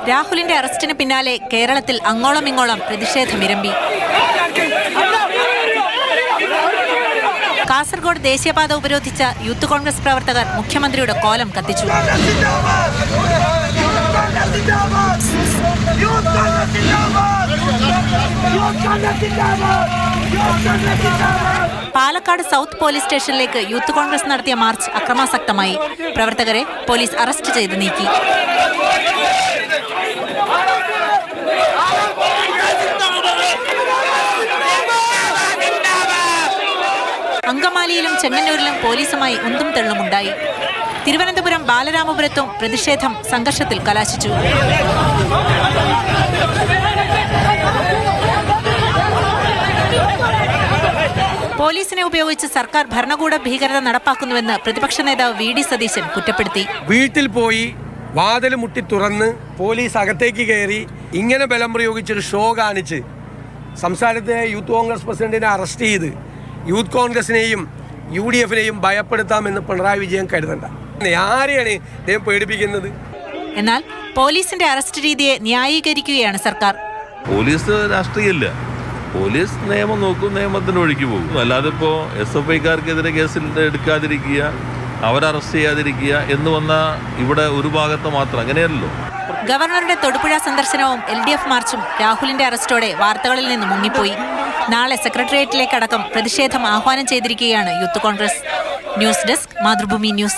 രാഹുലിന്റെ അറസ്റ്റിന് പിന്നാലെ കേരളത്തിൽ അങ്ങോളം ഇങ്ങോളം പ്രതിഷേധമിരമ്പി. കാസർഗോഡ് ദേശീയപാത ഉപരോധിച്ച യൂത്ത് കോൺഗ്രസ് പ്രവർത്തകർ മുഖ്യമന്ത്രിയുടെ കോലം കത്തിച്ചു. പാലക്കാട് സൗത്ത് പോലീസ് സ്റ്റേഷനിലേക്ക് യൂത്ത് കോൺഗ്രസ് നടത്തിയ മാർച്ച് അക്രമാസക്തമായി. പ്രവർത്തകരെ പോലീസ് അറസ്റ്റ് ചെയ്ത് നീക്കി. അങ്കമാലിയിലും ചെങ്ങന്നൂരിലും പോലീസുമായി ഉന്തും തള്ളുമുണ്ടായി. തിരുവനന്തപുരം ബാലരാമപുരത്തും പ്രതിഷേധം സംഘർഷത്തിൽ കലാശിച്ചു. പോലീസിനെ ഉപയോഗിച്ച് സർക്കാർ ഭരണകൂട ഭീകരത നടപ്പാക്കുന്നുവെന്ന് പ്രതിപക്ഷ നേതാവ് വി.ഡി. സതീശൻ കുറ്റപ്പെടുത്തി. വീട്ടിൽ പോയി വാതിൽ മുട്ടി തുറന്ന് പോലീസ് അകത്തേക്ക് കയറി ഇങ്ങനെ ബലം പ്രയോഗിച്ചൊരു ഷോ കാണിച്ച് സംസ്ഥാനത്തെ യൂത്ത് കോൺഗ്രസ് പ്രസിഡന്റിനെ അറസ്റ്റ് ചെയ്ത് യൂത്ത് കോൺഗ്രസിനെയും UDF-നെയും ഭയപ്പെടുത്താമെന്ന് പിണറായി വിജയൻ കരുതണ്ട. ആരെയാണ് ഇദ്ദേഹം പേടിപ്പിക്കുന്നത്? എന്നാൽ പോലീസിന്റെ അറസ്റ്റ് രീതിയെ ന്യായീകരിക്കുകയാണ് സർക്കാർ. പോലീസ് രാഷ്ട്രീയമില്ല, പോലീസ് നിയമം നോക്കും, നിയമത്തിന് ഒഴുക്കി പോകും. അല്ലാതെ ഇപ്പോൾ SFIക്കാർക്കെതിരെ കേസിൽ എടുക്കാതിരിക്കുക, അവരെ അറസ്റ്റ് ചെയ്യാതിരിക്കുക എന്ന് വന്ന ഇവിടെ ഒരു ഭാഗത്ത് മാത്രം അങ്ങനെയല്ലോ. ഗവർണറുടെ തൊടുപുഴ സന്ദർശനവും LDF മാർച്ചും രാഹുലിന്റെ അറസ്റ്റോടെ വാർത്തകളിൽ നിന്ന് മുങ്ങിപ്പോയി. നാളെ സെക്രട്ടേറിയറ്റിലേക്കടക്കം പ്രതിഷേധം ആഹ്വാനം ചെയ്തിരിക്കുകയാണ് youth Congress. News desk, Mathrubhumi news.